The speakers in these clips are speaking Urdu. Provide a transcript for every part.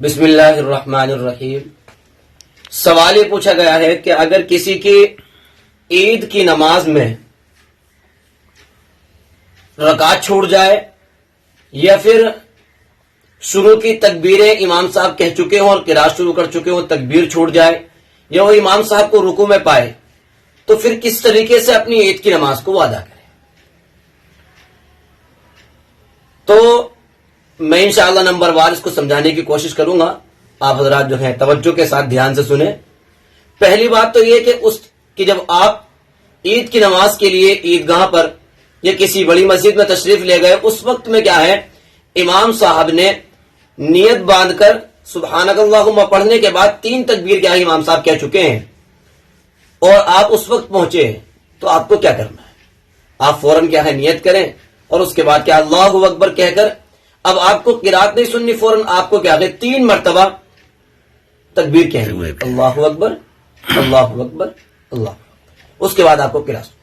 بسم اللہ الرحمن الرحیم۔ سوال یہ پوچھا گیا ہے کہ اگر کسی کی عید کی نماز میں رکعت چھوٹ جائے یا پھر شروع کی تکبیریں امام صاحب کہہ چکے ہوں اور قرات شروع کر چکے ہوں، تکبیر چھوٹ جائے یا وہ امام صاحب کو رکوع میں پائے، تو پھر کس طریقے سے اپنی عید کی نماز کو وہ ادا کرے؟ تو میں انشاءاللہ نمبر وار اس کو سمجھانے کی کوشش کروں گا۔ آپ حضرات جو ہیں توجہ کے ساتھ دھیان سے سنیں۔ پہلی بات تو یہ کہ جب آپ عید کی نماز کے لیے عیدگاہ پر یا کسی بڑی مسجد میں تشریف لے گئے، اس وقت میں کیا ہے، امام صاحب نے نیت باندھ کر سبحانک اللہم پڑھنے کے بعد 3 تکبیر کیا ہے امام صاحب کہہ چکے ہیں اور آپ اس وقت پہنچے ہیں، تو آپ کو کیا کرنا ہے؟ آپ فوراً کیا ہے نیت کریں اور اس کے بعد کیا اللہ اکبر کہہ کر، اب آپ کو قرات نہیں سننی، فوراً آپ کو کیا ہے 3 مرتبہ تکبیر کہنی ہے، اللہ اکبر اللہ اکبر اللہ اکبر، اس کے بعد آپ کو قرات۔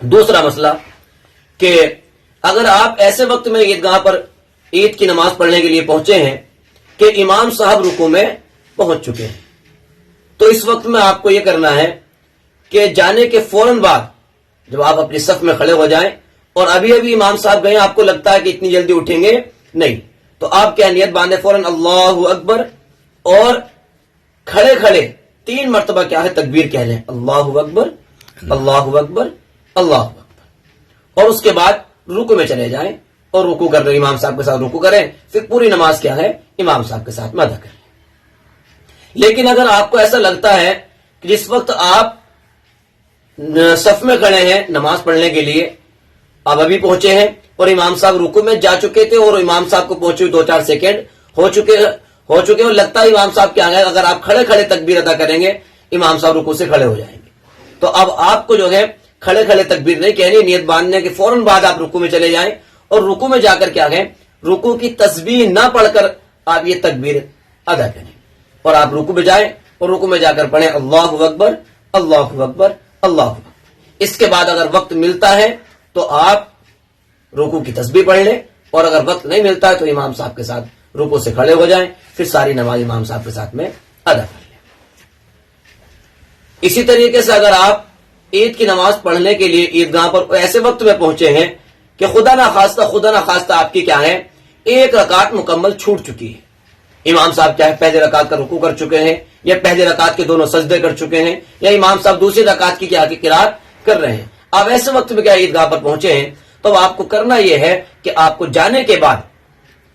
دوسرا مسئلہ کہ اگر آپ ایسے وقت میں عیدگاہ پر عید کی نماز پڑھنے کے لیے پہنچے ہیں کہ امام صاحب رکوع میں پہنچ چکے ہیں، تو اس وقت میں آپ کو یہ کرنا ہے کہ جانے کے فوراً بعد جب آپ اپنی صف میں کھڑے ہو جائیں اور ابھی امام صاحب گئے، آپ کو لگتا ہے کہ اتنی جلدی اٹھیں گے نہیں، تو آپ کیا نیت باندھے فوراً اللہ اکبر اور کھڑے کھڑے 3 مرتبہ کیا ہے تکبیر کہہ لیں، اللہ اکبر اللہ اکبر اللہ اکبر، اور اس کے بعد رکوع میں چلے جائیں اور رکوع کر رہے امام صاحب کے ساتھ رکوع کریں، پھر پوری نماز کیا ہے امام صاحب کے ساتھ میں ادا کریں۔ لیکن اگر آپ کو ایسا لگتا ہے کہ جس وقت آپ صف میں کھڑے ہیں نماز پڑھنے کے لیے، آپ ابھی پہنچے ہیں اور امام صاحب رکوع میں جا چکے تھے اور امام صاحب کو پہنچے 2-4 سیکنڈ ہو چکے اور لگتا ہے امام صاحب کیا ہے، اگر آپ کھڑے کھڑے تکبیر ادا کریں گے امام صاحب رکوع سے کھڑے ہو جائیں گے، تو اب آپ کو جو ہے کھڑے کھڑے تکبیر نہیں کہنی، نیت باندھنے کے فوراً بعد آپ رکوع میں چلے جائیں اور رکوع میں جا کر کیا ہے رکوع کی تسبیح نہ پڑھ کر آپ یہ تکبیر ادا کریں، اور آپ رکوع میں جائیں اور رکوع میں جا کر پڑھیں اللہ اکبر اللہ اکبر اللہ اکبر۔ اس کے بعد اگر وقت ملتا ہے تو آپ رکوع کی تسبیح پڑھ لیں، اور اگر وقت نہیں ملتا ہے تو امام صاحب کے ساتھ رکوع سے کھڑے ہو جائیں، پھر ساری نماز امام صاحب کے ساتھ میں ادا کر لیں۔ اسی طریقے سے اگر آپ عید کی نماز پڑھنے کے لیے عیدگاہ پر ایسے وقت میں پہنچے ہیں کہ خدا نخواستہ آپ کی کیا ہے 1 رکعت مکمل چھوٹ چکی ہے، امام صاحب کیا ہے پہلے رکعت کا رکوع کر چکے ہیں یا پہلے رکعت کے دونوں سجدے کر چکے ہیں یا امام صاحب دوسری رکعت کی کیا قرات کر رہے ہیں، آپ ایسے وقت میں کیا عیدگاہ پر پہنچے ہیں، تو آپ کو کرنا یہ ہے کہ آپ کو جانے کے بعد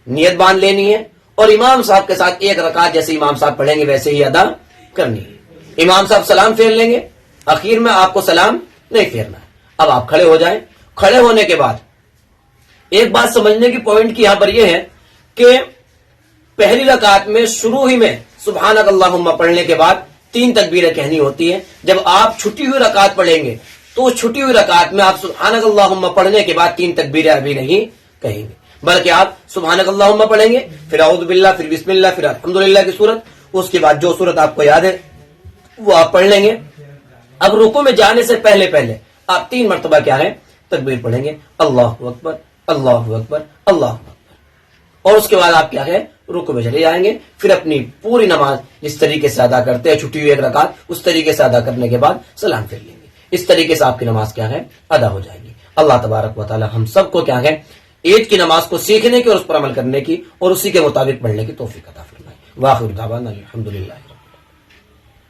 نیت باندھ لینی ہے اور امام صاحب کے ساتھ 1 رکعت جیسے امام صاحب پڑھیں گے ویسے ہی ادا کرنی ہے۔ امام صاحب سلام پھیر لیں گے، اخیر میں آپ کو سلام نہیں پھیرنا ہے۔ اب آپ کھڑے ہو جائیں، کھڑے ہونے کے بعد ایک بات سمجھنے کی پوائنٹ کی یہاں پر یہ ہے کہ پہلی رکعت میں شروع ہی میں سبحانک اللہم پڑھنے کے بعد 3 تکبیریں کہنی ہوتی ہیں، جب آپ چھٹی ہوئی رکعت پڑھیں گے تو چھٹی ہوئی رکعت میں آپ سبحانک اللہم پڑھنے کے بعد 3 تکبیریں ابھی نہیں کہیں گے، بلکہ آپ سبحانک اللہم پڑھیں گے، پھر اعوذ باللہ، پھر بسم اللہ، پھر الحمدللہ کی صورت، اس کے بعد جو صورت آپ کو یاد ہے وہ آپ پڑھ لیں گے۔ اب رکوع میں جانے سے پہلے آپ 3 مرتبہ کیا ہے تکبیر پڑھیں گے، اللہ اکبر اللہ اکبر اللہ اکبر، اور اس کے بعد آپ کیا ہے رکوع میں چلے جائیں گے، پھر اپنی پوری نماز جس طریقے سے ادا کرتے ہیں چھٹی ہوئی 1 رکعت اس طریقے سے ادا کرنے کے بعد سلام پھیر لیں گے، اس طریقے سے آپ کی نماز کیا ہے ادا ہو جائے گی۔ اللہ تبارک و تعالی ہم سب کو کیا ہے عید کی نماز کو سیکھنے کی اور اس پر عمل کرنے کی اور اسی کے مطابق پڑھنے کی توفیق عطا فرمائے۔ واخر دعوانا الحمدللہ۔